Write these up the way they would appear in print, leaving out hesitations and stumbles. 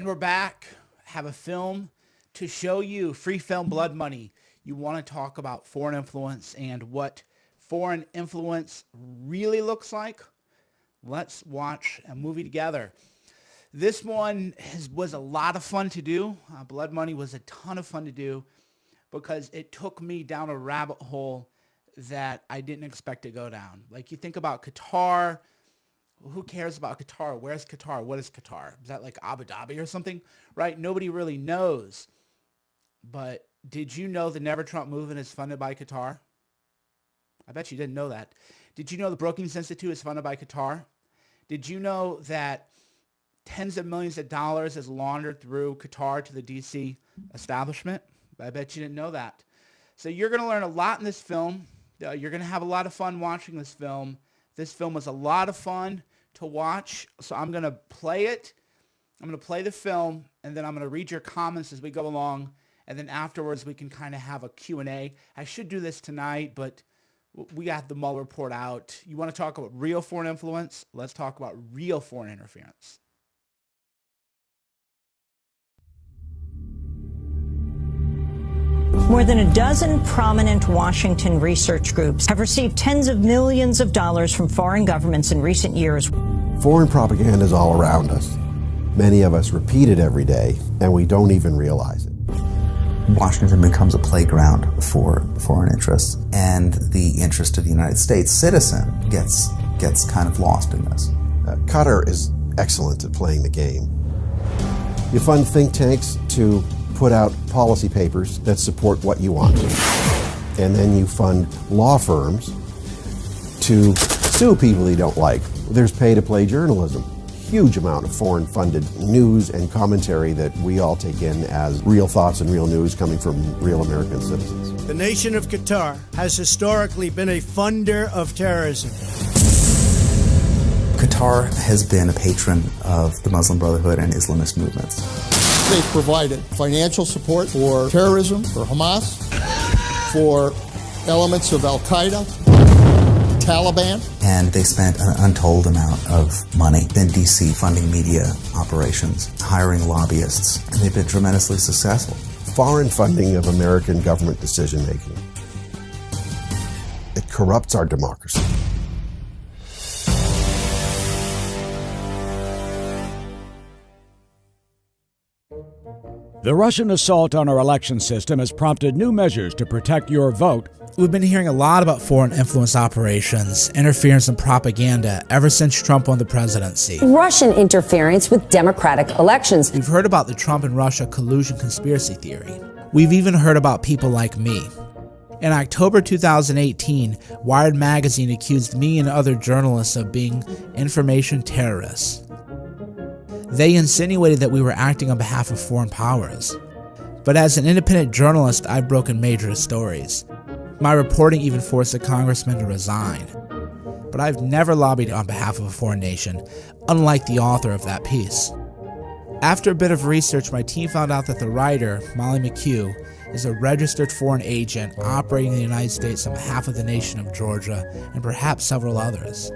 And we're back. Have a film to show you. Free film, Blood Money. You want to talk about foreign influence and what foreign influence really looks like? Let's watch a movie together. This one was a lot of fun to do. Blood Money was a ton of fun to do because it took me down a rabbit hole that I didn't expect to go down. Like, you think about Qatar. Who cares about Qatar? Where's Qatar? What is Qatar? Is that like Abu Dhabi or something? Right? Nobody really knows. But did you know the Never Trump movement is funded by Qatar? I bet you didn't know that. Did you know the Brookings Institute is funded by Qatar? Did you know that tens of millions of dollars is laundered through Qatar to the D.C. establishment? I bet you didn't know that. So you're going to learn a lot in this film. You're going to have a lot of fun watching this film. This film was a lot of fun to watch, so I'm going to play it. I'm going to play the film, and then I'm going to read your comments as we go along, and then afterwards we can kind of have a Q&A. I should do this tonight, but we got the Mueller report out. You want to talk about real foreign influence? Let's talk about real foreign interference. More than a dozen prominent Washington research groups have received tens of millions of dollars from foreign governments in recent years. Foreign propaganda is all around us. Many of us repeat it every day, and we don't even realize it. Washington becomes a playground for foreign interests, and the interest of the United States citizen gets kind of lost in this. Qatar is excellent at playing the game. You fund think tanks to put out policy papers that support what you want. And then you fund law firms to sue people you don't like. There's pay-to-play journalism. Huge amount of foreign-funded news and commentary that we all take in as real thoughts and real news coming from real American citizens. The nation of Qatar has historically been a funder of terrorism. Qatar has been a patron of the Muslim Brotherhood and Islamist movements. They provided financial support for terrorism, for Hamas, for elements of Al-Qaeda, Taliban. And they spent an untold amount of money in D.C. funding media operations, hiring lobbyists, and they've been tremendously successful. Foreign funding of American government decision-making. It corrupts our democracy. The Russian assault on our election system has prompted new measures to protect your vote. We've been hearing a lot about foreign influence operations, interference, and propaganda ever since Trump won the presidency. Russian interference with democratic elections. We've heard about the Trump and Russia collusion conspiracy theory. We've even heard about people like me. In October 2018, Wired magazine accused me and other journalists of being information terrorists. They insinuated that we were acting on behalf of foreign powers. But as an independent journalist, I've broken major stories. My reporting even forced a congressman to resign. But I've never lobbied on behalf of a foreign nation, unlike the author of that piece. After a bit of research, my team found out that the writer, Molly McHugh, is a registered foreign agent operating in the United States on behalf of the nation of Georgia and perhaps several others.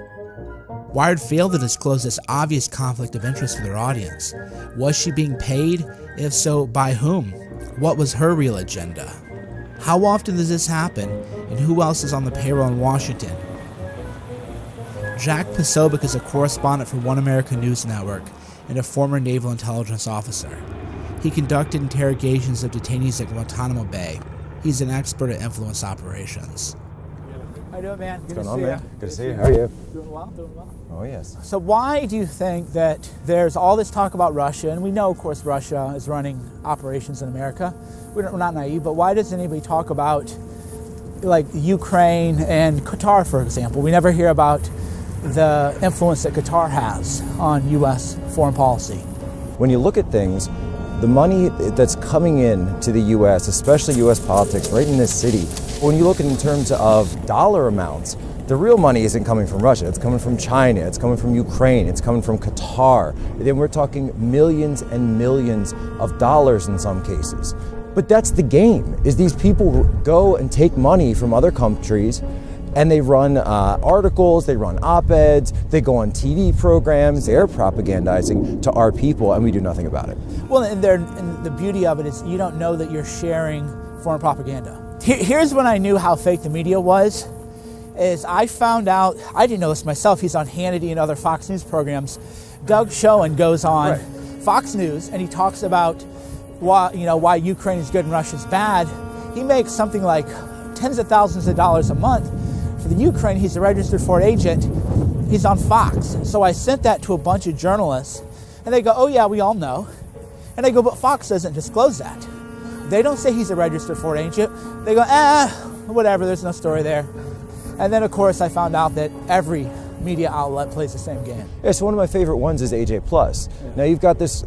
Wired failed to disclose this obvious conflict of interest to their audience. Was she being paid? If so, by whom? What was her real agenda? How often does this happen? And who else is on the payroll in Washington? Jack Posobiec is a correspondent for One American News Network and a former naval intelligence officer. He conducted interrogations of detainees at Guantanamo Bay. He's an expert at influence operations. How you doing, man? What's going on, man? Good to see you. How are you? Doing well, doing well. Oh, yes. So why do you think that there's all this talk about Russia, and we know, of course, Russia is running operations in America. We're not naive, but why doesn't anybody talk about, like, Ukraine and Qatar, for example? We never hear about the influence that Qatar has on U.S. foreign policy. When you look at things, the money that's coming in to the U.S., especially U.S. politics, right in this city, when you look in terms of dollar amounts, the real money isn't coming from Russia. It's coming from China. It's coming from Ukraine. It's coming from Qatar. Then we're talking millions and millions of dollars in some cases. But that's the game, is these people go and take money from other countries And they run articles, they run op-eds, they go on TV programs, they're propagandizing to our people, and we do nothing about it. Well, and the beauty of it is you don't know that you're sharing foreign propaganda. Here's when I knew how fake the media was, is I found out, I didn't know this myself, he's on Hannity and other Fox News programs. Doug Schoen goes on Fox News and he talks about why Ukraine is good and Russia's bad. He makes something like tens of thousands of dollars a month. For the Ukraine, he's a registered foreign agent. He's on Fox. So I sent that to a bunch of journalists, and they go, oh yeah, we all know. And I go, but Fox doesn't disclose that. They don't say he's a registered foreign agent. They go, whatever, there's no story there. And then, of course, I found out that every media outlet plays the same game. Yeah, so one of my favorite ones is AJ Plus. Yeah. Now you've got this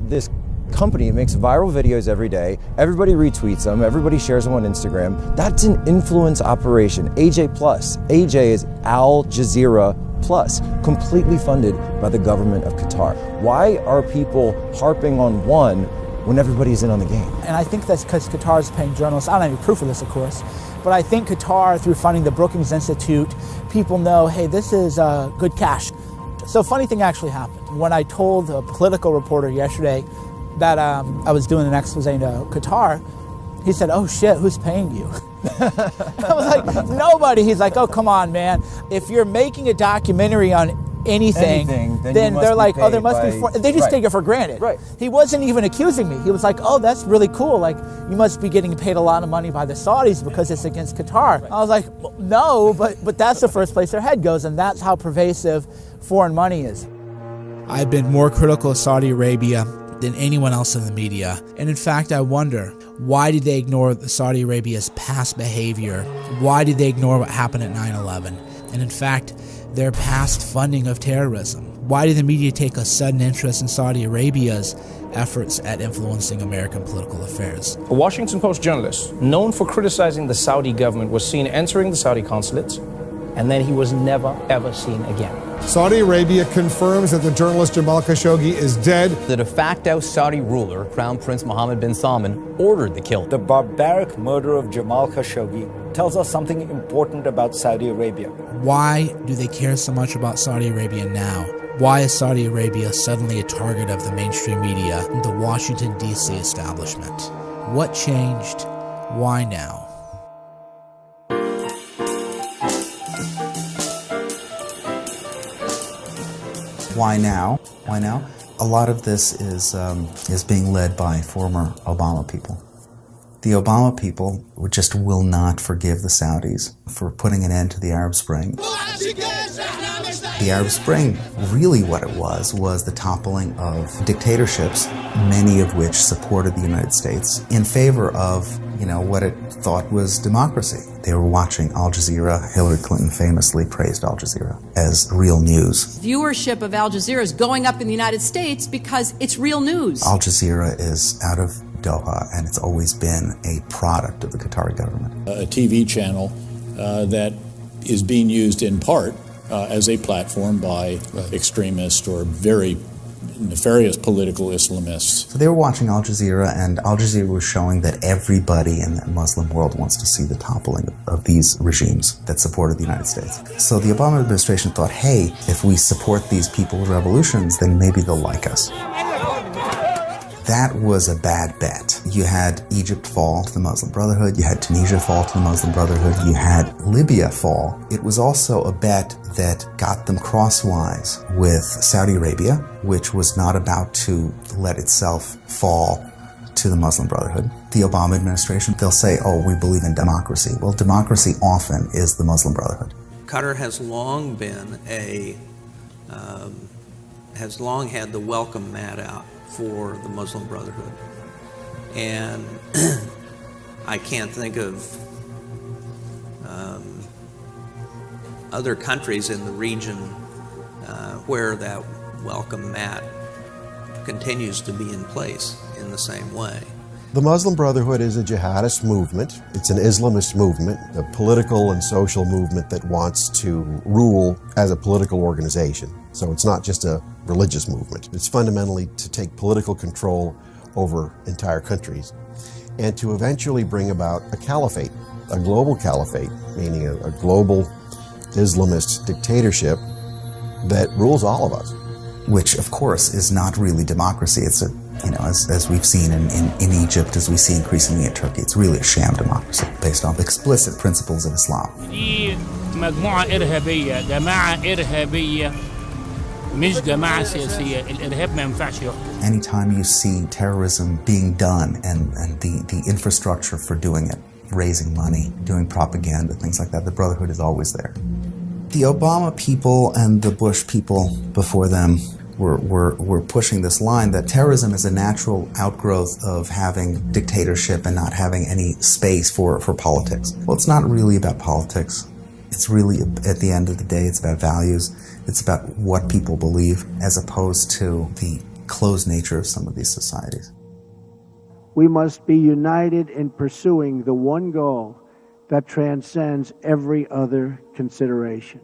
company that makes viral videos every day. Everybody retweets them. Everybody shares them on Instagram. That's an influence operation. AJ Plus. AJ is Al Jazeera Plus, completely funded by the government of Qatar. Why are people harping on one when everybody's in on the game? And I think that's because Qatar is paying journalists. I don't have any proof of this, of course, but I think Qatar, through funding the Brookings Institute, people know, hey, this is good cash. So a funny thing actually happened. When I told a political reporter yesterday that I was doing an expose into Qatar, he said, oh shit, who's paying you? I was like, nobody. He's like, oh, come on, man. If you're making a documentary on anything then they're like, oh, there must be, they just take it for granted. Right. He wasn't even accusing me. He was like, oh, that's really cool. Like, you must be getting paid a lot of money by the Saudis because it's against Qatar. Right. I was like, well, no, but that's the first place their head goes, and that's how pervasive foreign money is. I've been more critical of Saudi Arabia than anyone else in the media. And in fact, I wonder, why did they ignore Saudi Arabia's past behavior? Why did they ignore what happened at 9/11? And in fact, their past funding of terrorism. Why did the media take a sudden interest in Saudi Arabia's efforts at influencing American political affairs? A Washington Post journalist, known for criticizing the Saudi government, was seen entering the Saudi consulates, and then he was never, ever seen again. Saudi Arabia confirms that the journalist Jamal Khashoggi is dead. The de facto Saudi ruler, Crown Prince Mohammed bin Salman, ordered the killing. The barbaric murder of Jamal Khashoggi tells us something important about Saudi Arabia. Why do they care so much about Saudi Arabia now? Why is Saudi Arabia suddenly a target of the mainstream media and the Washington, D.C. establishment? What changed? Why now? Why now? Why now? A lot of this is being led by former Obama people. The Obama people just will not forgive the Saudis for putting an end to the Arab Spring. The Arab Spring, really what it was the toppling of dictatorships, many of which supported the United States, in favor of, what it thought was democracy. They were watching Al Jazeera. Hillary Clinton famously praised Al Jazeera as real news. Viewership of Al Jazeera is going up in the United States because it's real news. Al Jazeera is out of Doha, and it's always been a product of the Qatari government. A TV channel that is being used in part as a platform by extremists or very nefarious political Islamists. So they were watching Al Jazeera, and Al Jazeera was showing that everybody in the Muslim world wants to see the toppling of these regimes that supported the United States. So the Obama administration thought, hey, if we support these people's revolutions, then maybe they'll like us. That was a bad bet. You had Egypt fall to the Muslim Brotherhood, you had Tunisia fall to the Muslim Brotherhood, you had Libya fall. It was also a bet that got them crosswise with Saudi Arabia, which was not about to let itself fall to the Muslim Brotherhood. The Obama administration, they'll say, oh, we believe in democracy. Well, democracy often is the Muslim Brotherhood. Qatar has long been has long had the welcome mat out for the Muslim Brotherhood. And I can't think of other countries in the region where that welcome mat continues to be in place in the same way. The Muslim Brotherhood is a jihadist movement. It's an Islamist movement, a political and social movement that wants to rule as a political organization. So it's not just a religious movement. It's fundamentally to take political control over entire countries and to eventually bring about a caliphate, a global caliphate, meaning a global Islamist dictatorship that rules all of us. Which, of course, is not really democracy. It's as we've seen in Egypt, as we see increasingly in Turkey, it's really a sham democracy based on explicit principles of Islam. مجموعة إرهابية، جماعة إرهابية مش جماعة سياسية. الإرهاب ما ينفعش يحكم. Anytime you see terrorism being done and the infrastructure for doing it, raising money, doing propaganda, things like that, the Brotherhood is always there. The Obama people and the Bush people before them were pushing this line that terrorism is a natural outgrowth of having dictatorship and not having any space for politics. Well, it's not really about politics. It's really, at the end of the day, it's about values. It's about what people believe as opposed to the closed nature of some of these societies. We must be united in pursuing the one goal that transcends every other consideration.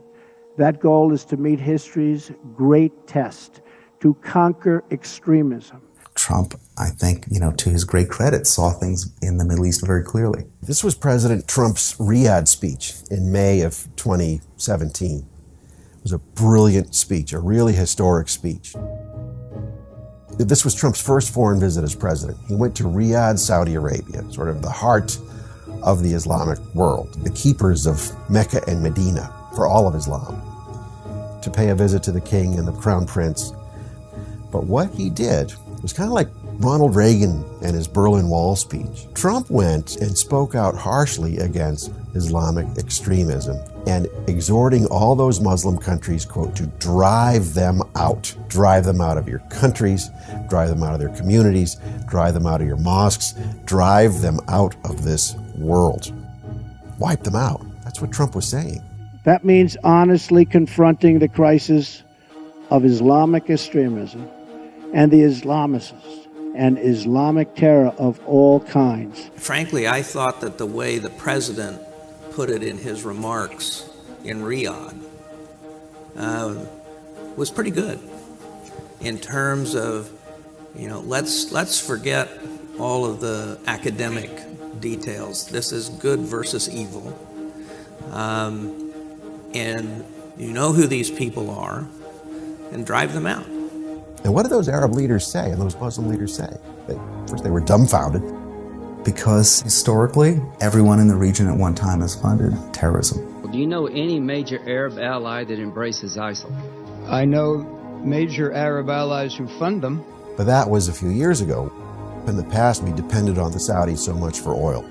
That goal is to meet history's great test, to conquer extremism. Trump, I think, to his great credit, saw things in the Middle East very clearly. This was President Trump's Riyadh speech in May of 2017. It was a brilliant speech, a really historic speech. This was Trump's first foreign visit as president. He went to Riyadh, Saudi Arabia, sort of the heart of the Islamic world, the keepers of Mecca and Medina for all of Islam, to pay a visit to the king and the crown prince. But what he did was kind of like Ronald Reagan and his Berlin Wall speech. Trump went and spoke out harshly against Islamic extremism and exhorting all those Muslim countries, quote, to drive them out of your countries, drive them out of their communities, drive them out of your mosques, drive them out of this world. Wipe them out. That's what Trump was saying. That means honestly confronting the crisis of Islamic extremism and the Islamists and Islamic terror of all kinds. Frankly, I thought that the way the president put it in his remarks in Riyadh was pretty good in terms of, let's forget all of the academic details. This is good versus evil. And you know who these people are, and drive them out. And what do those Arab leaders say and those Muslim leaders say? First, they were dumbfounded. Because historically, everyone in the region at one time has funded terrorism. Well, do you know any major Arab ally that embraces ISIL? I know major Arab allies who fund them. But that was a few years ago. In the past, we depended on the Saudis so much for oil.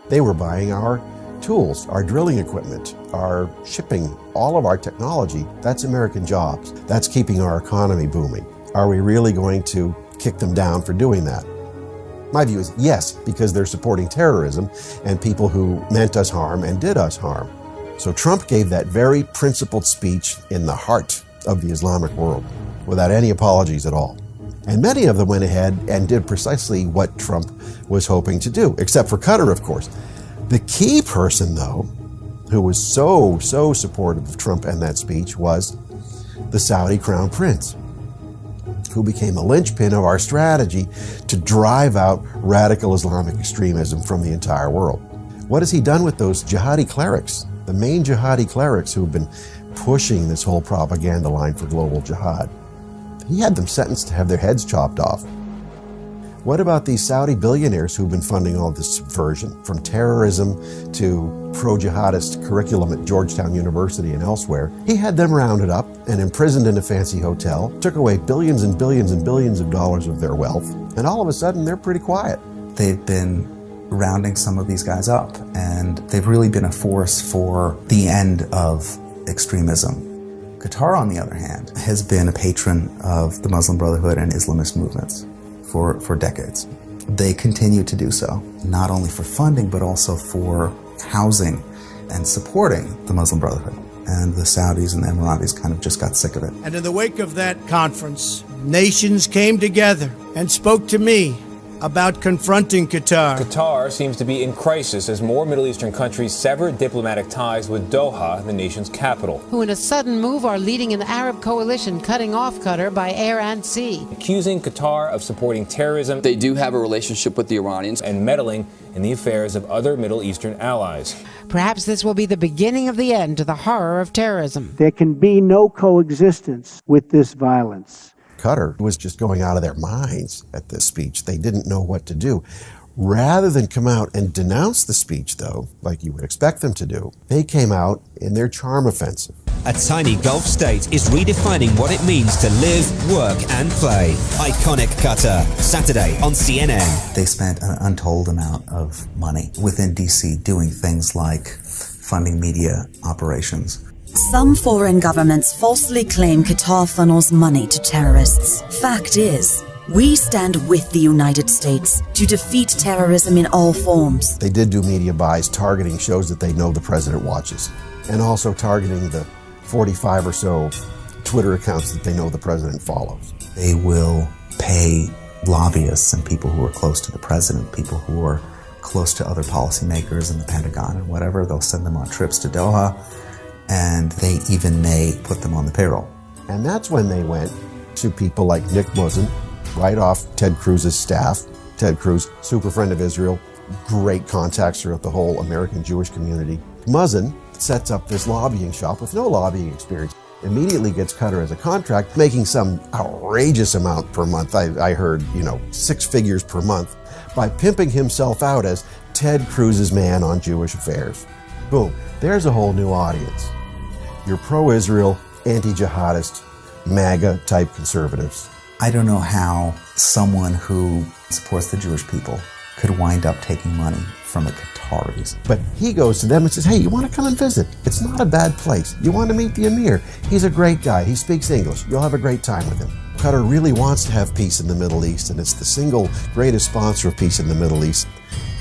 They were buying our tools, our drilling equipment, our shipping, all of our technology. That's American jobs. That's keeping our economy booming. Are we really going to kick them down for doing that? My view is yes, because they're supporting terrorism and people who meant us harm and did us harm. So Trump gave that very principled speech in the heart of the Islamic world without any apologies at all. And many of them went ahead and did precisely what Trump was hoping to do, except for Qatar, of course. The key person, though, who was so supportive of Trump and that speech was the Saudi crown prince, who became a linchpin of our strategy to drive out radical Islamic extremism from the entire world. What has he done with those jihadi clerics, the main jihadi clerics who have been pushing this whole propaganda line for global jihad? He had them sentenced to have their heads chopped off. What about these Saudi billionaires who've been funding all this subversion, from terrorism to pro-jihadist curriculum at Georgetown University and elsewhere? He had them rounded up and imprisoned in a fancy hotel, took away billions and billions and billions of dollars of their wealth, and all of a sudden they're pretty quiet. They've been rounding some of these guys up, and they've really been a force for the end of extremism. Qatar, on the other hand, has been a patron of the Muslim Brotherhood and Islamist movements for decades. They continue to do so, not only for funding, but also for housing and supporting the Muslim Brotherhood. And the Saudis and the Emiratis kind of just got sick of it. And in the wake of that conference, nations came together and spoke to me about confronting Qatar. Qatar seems to be in crisis as more Middle Eastern countries sever diplomatic ties with Doha, the nation's capital. Who in a sudden move are leading an Arab coalition cutting off Qatar by air and sea. Accusing Qatar of supporting terrorism. They do have a relationship with the Iranians. And meddling in the affairs of other Middle Eastern allies. Perhaps this will be the beginning of the end to the horror of terrorism. There can be no coexistence with this violence. Qatar was just going out of their minds at this speech. They didn't know what to do. Rather than come out and denounce the speech, though, like you would expect them to do, they came out in their charm offensive. A tiny Gulf state is redefining what it means to live, work, and play. Iconic Qatar, Saturday on CNN. They spent an untold amount of money within D.C. doing things like funding media operations. Some foreign governments falsely claim Qatar funnels money to terrorists. Fact is, we stand with the United States to defeat terrorism in all forms. They did do media buys targeting shows that they know the president watches, and also targeting the 45 or so Twitter accounts that they know the president follows. They will pay lobbyists and people who are close to the president, people who are close to other policymakers in the Pentagon and whatever. They'll send them on trips to Doha, and they even may put them on the payroll. And that's when they went to people like Nick Muzzin, right off Ted Cruz's staff. Ted Cruz, super friend of Israel, great contacts throughout the whole American Jewish community. Muzzin sets up this lobbying shop with no lobbying experience, immediately gets Qatar as a contract, making some outrageous amount per month. I heard, 6 figures per month, by pimping himself out as Ted Cruz's man on Jewish affairs. Boom, there's a whole new audience. You're pro-Israel, anti-jihadist, MAGA-type conservatives. I don't know how someone who supports the Jewish people could wind up taking money from the Qataris. But he goes to them and says, hey, you want to come and visit? It's not a bad place. You want to meet the emir? He's a great guy. He speaks English. You'll have a great time with him. Qatar really wants to have peace in the Middle East, and it's the single greatest sponsor of peace in the Middle East.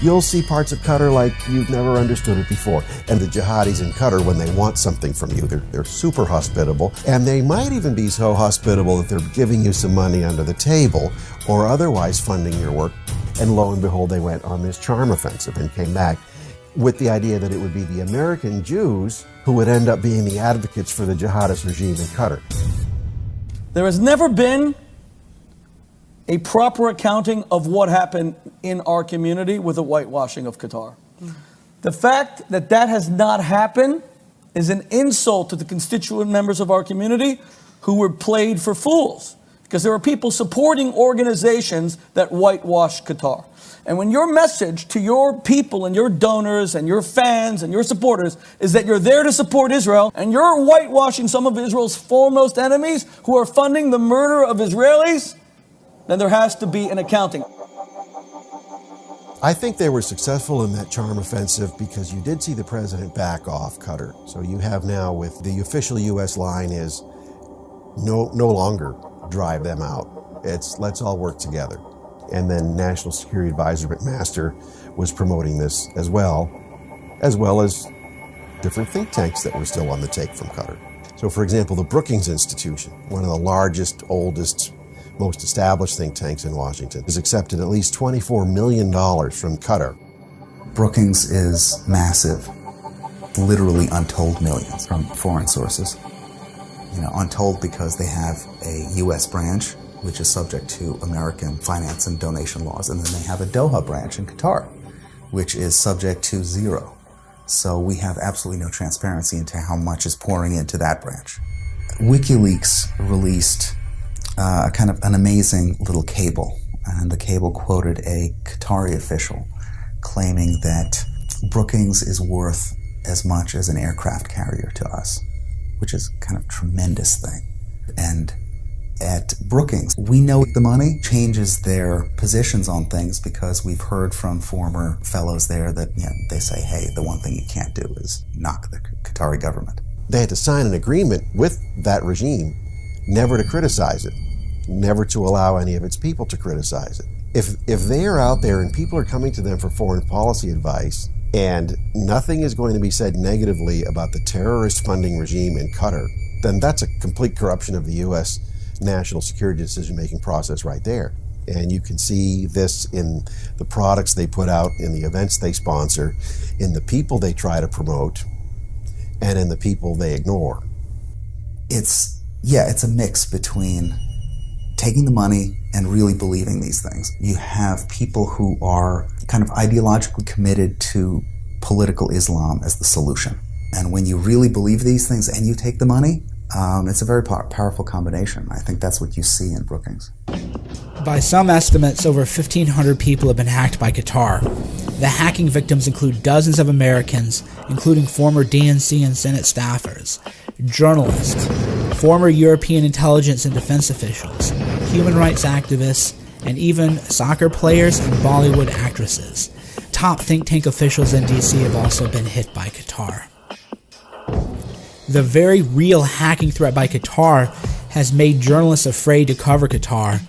You'll see parts of Qatar like you've never understood it before. And the jihadis in Qatar, when they want something from you, they're super hospitable. And they might even be so hospitable that they're giving you some money under the table or otherwise funding your work. And lo and behold, they went on this charm offensive and came back with the idea that it would be the American Jews who would end up being the advocates for the jihadist regime in Qatar. There has never been a proper accounting of what happened in our community with the whitewashing of Qatar. The fact that that has not happened is an insult to the constituent members of our community who were played for fools, because there are people supporting organizations that whitewash Qatar. And when your message to your people and your donors and your fans and your supporters is that you're there to support Israel, and you're whitewashing some of Israel's foremost enemies who are funding the murder of Israelis, then there has to be an accounting. I think they were successful in that charm offensive because you did see the president back off Qatar. So you have now, with the official U.S. line is no longer drive them out. It's let's all work together. And then National Security Advisor McMaster was promoting this as well as different think tanks that were still on the take from Qatar. So, for example, the Brookings Institution, one of the largest, oldest, most established think tanks in Washington, has accepted at least $24 million from Qatar. Brookings is massive, literally untold millions from foreign sources. Untold because they have a U.S. branch, which is subject to American finance and donation laws, and then they have a Doha branch in Qatar, which is subject to zero. So we have absolutely no transparency into how much is pouring into that branch. WikiLeaks released kind of an amazing little cable, and the cable quoted a Qatari official claiming that Brookings is worth as much as an aircraft carrier to us, which is kind of a tremendous thing. And at Brookings, we know the money changes their positions on things because we've heard from former fellows there that they say, hey, the one thing you can't do is knock the Qatari government. They had to sign an agreement with that regime never to criticize it, never to allow any of its people to criticize it. If they are out there and people are coming to them for foreign policy advice and nothing is going to be said negatively about the terrorist funding regime in Qatar, then that's a complete corruption of the U.S. national security decision-making process right there. And you can see this in the products they put out, in the events they sponsor, in the people they try to promote, and in the people they ignore. It's a mix between taking the money and really believing these things. You have people who are kind of ideologically committed to political Islam as the solution. And when you really believe these things and you take the money, it's a very powerful combination. I think that's what you see in Brookings. By some estimates, over 1,500 people have been hacked by Qatar. The hacking victims include dozens of Americans, including former DNC and Senate staffers, journalists, former European intelligence and defense officials, human rights activists, and even soccer players and Bollywood actresses. Top think tank officials in DC have also been hit by Qatar. The very real hacking threat by Qatar has made journalists afraid to cover Qatar.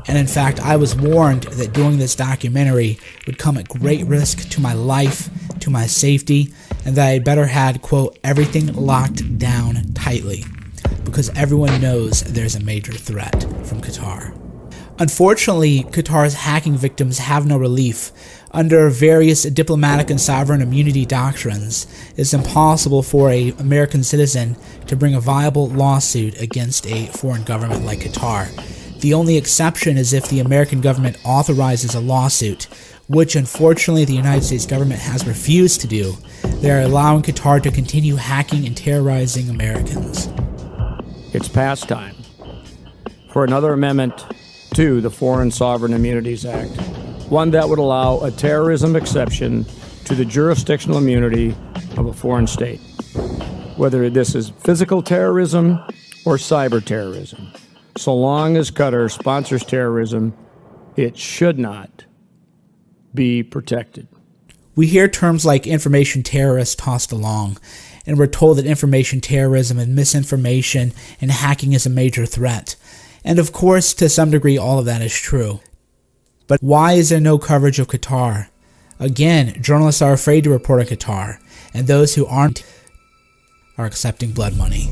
And in fact, I was warned that doing this documentary would come at great risk to my life, to my safety, and that I better had, quote, everything locked down tightly, because everyone knows there's a major threat from Qatar. Unfortunately, Qatar's hacking victims have no relief. Under various diplomatic and sovereign immunity doctrines, it's impossible for an American citizen to bring a viable lawsuit against a foreign government like Qatar. The only exception is if the American government authorizes a lawsuit, which unfortunately the United States government has refused to do. They are allowing Qatar to continue hacking and terrorizing Americans. It's past time for another amendment to the Foreign Sovereign Immunities Act, one that would allow a terrorism exception to the jurisdictional immunity of a foreign state, whether this is physical terrorism or cyber terrorism. So long as Qatar sponsors terrorism, it should not be protected. We hear terms like information terrorist tossed along, and we're told that information terrorism and misinformation and hacking is a major threat. And of course, to some degree, all of that is true. But why is there no coverage of Qatar? Again, journalists are afraid to report on Qatar, and those who aren't are accepting blood money.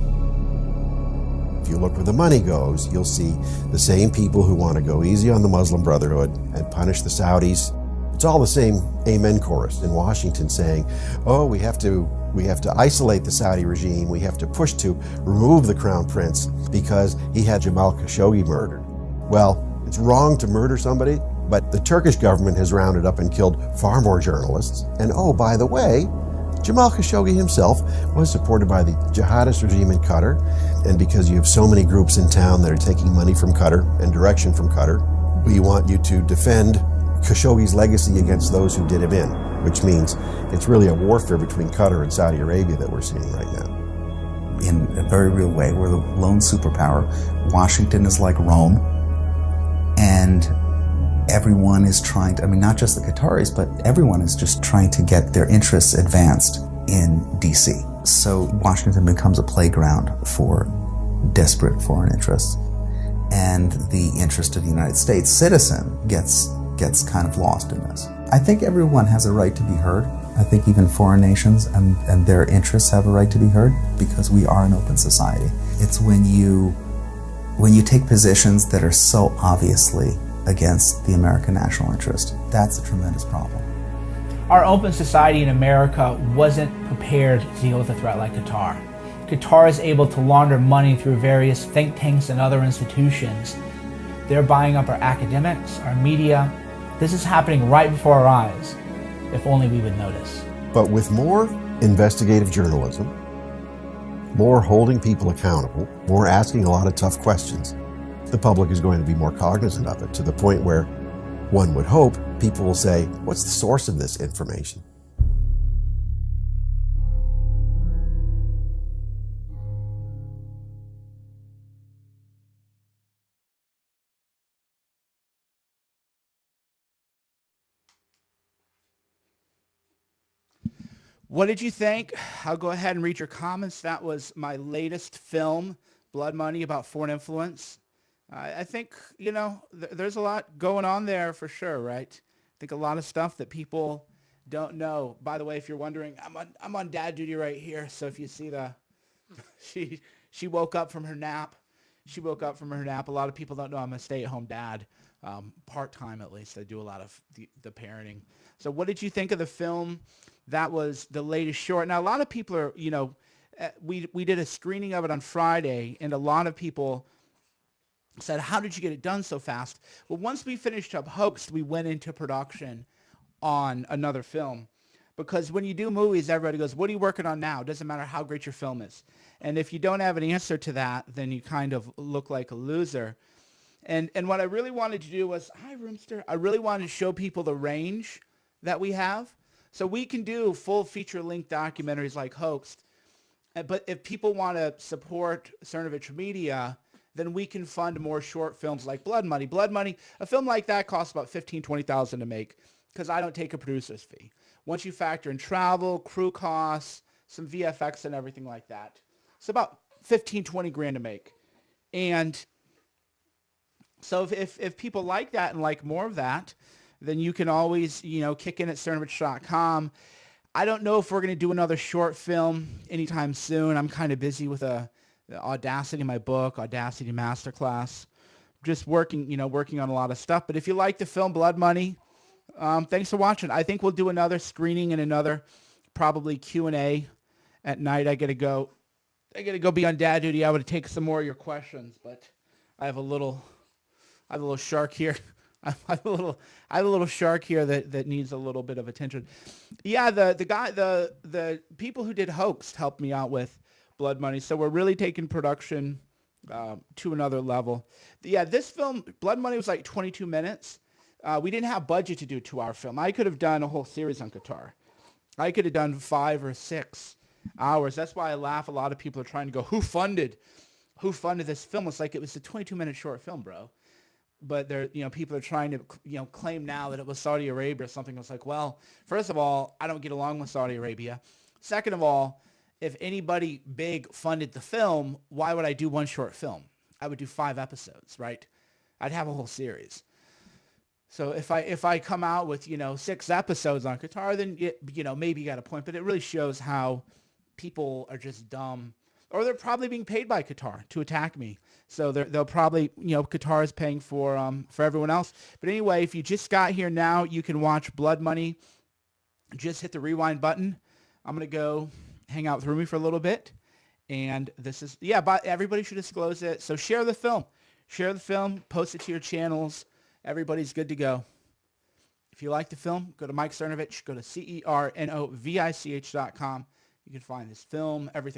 If you look where the money goes, you'll see the same people who want to go easy on the Muslim Brotherhood and punish the Saudis. It's all the same amen chorus in Washington saying, oh, we have to isolate the Saudi regime. We have to push to remove the Crown Prince because he had Jamal Khashoggi murdered. Well, it's wrong to murder somebody, but the Turkish government has rounded up and killed far more journalists. And oh, by the way, Jamal Khashoggi himself was supported by the jihadist regime in Qatar, and because you have so many groups in town that are taking money from Qatar and direction from Qatar, we want you to defend Khashoggi's legacy against those who did him in, which means it's really a warfare between Qatar and Saudi Arabia that we're seeing right now. In a very real way, we're the lone superpower. Washington is like Rome, and everyone is trying to, not just the Qataris, but everyone is just trying to get their interests advanced in DC. So Washington becomes a playground for desperate foreign interests. And the interest of the United States citizen gets kind of lost in this. I think everyone has a right to be heard. I think even foreign nations and their interests have a right to be heard because we are an open society. It's when you take positions that are so obviously against the American national interest. That's a tremendous problem. Our open society in America wasn't prepared to deal with a threat like Qatar. Qatar is able to launder money through various think tanks and other institutions. They're buying up our academics, our media. This is happening right before our eyes. If only we would notice. But with more investigative journalism, more holding people accountable, more asking a lot of tough questions, the public is going to be more cognizant of it, to the point where one would hope people will say, what's the source of this information? What did you think? I'll go ahead and read your comments. That was my latest film, Blood Money, about foreign influence. I think, there's a lot going on there for sure, right? I think a lot of stuff that people don't know. By the way, if you're wondering, I'm on dad duty right here. So if you see she woke up from her nap. A lot of people don't know I'm a stay-at-home dad. part-time at least. I do a lot of the parenting. So what did you think of the film? That was the latest short. Now, a lot of people are, we did a screening of it on Friday, and a lot of people said, how did you get it done so fast? Well, once we finished up Hoaxed, we went into production on another film. Because when you do movies, everybody goes, what are you working on now? It doesn't matter how great your film is. And if you don't have an answer to that, then you kind of look like a loser. And what I really wanted to do was, hi, Roomster. I really wanted to show people the range that we have. So we can do full feature-length documentaries like Hoaxed. But if people want to support Cernovich Media, then we can fund more short films like Blood Money. Blood Money, a film like that costs about $15,000, $20,000 to make because I don't take a producer's fee. Once you factor in travel, crew costs, some VFX and everything like that, it's about $15,000, $20,000 to make. And so if people like that and like more of that, then you can always, kick in at Cernovich.com. I don't know if we're going to do another short film anytime soon. I'm kind of busy with the Audacity, my book, Audacity Masterclass. Just working on a lot of stuff. But if you like the film Blood Money, thanks for watching. I think we'll do another screening and another probably Q&A at night. I got to go be on dad duty. I would take some more of your questions, but I have a little shark here. I have a little shark here that needs a little bit of attention. Yeah, the people who did Hoaxed helped me out with Blood Money, so we're really taking production to another level. Yeah, this film, Blood Money, was like 22 minutes. We didn't have budget to do a 2-hour film. I could have done a whole series on Qatar. I could have done 5 or 6 hours. That's why I laugh. A lot of people are trying to go, who funded this film? It's like it was a 22-minute short film, bro. But people are trying to, claim now that it was Saudi Arabia or something. It's like, well, first of all, I don't get along with Saudi Arabia. Second of all, if anybody big funded the film, why would I do one short film? I would do 5 episodes, right? I'd have a whole series. So if I come out with, 6 episodes on Qatar, then, maybe you got a point. But it really shows how people are just dumb. Or they're probably being paid by Qatar to attack me. So they'll probably, Qatar is paying for everyone else. But anyway, if you just got here now, you can watch Blood Money. Just hit the rewind button. I'm going to go hang out with Rumi for a little bit. And this is, but everybody should disclose it. So share the film. Share the film. Post it to your channels. Everybody's good to go. If you like the film, go to Mike Cernovich. Go to CERNOVICH.com. You can find this film, everything.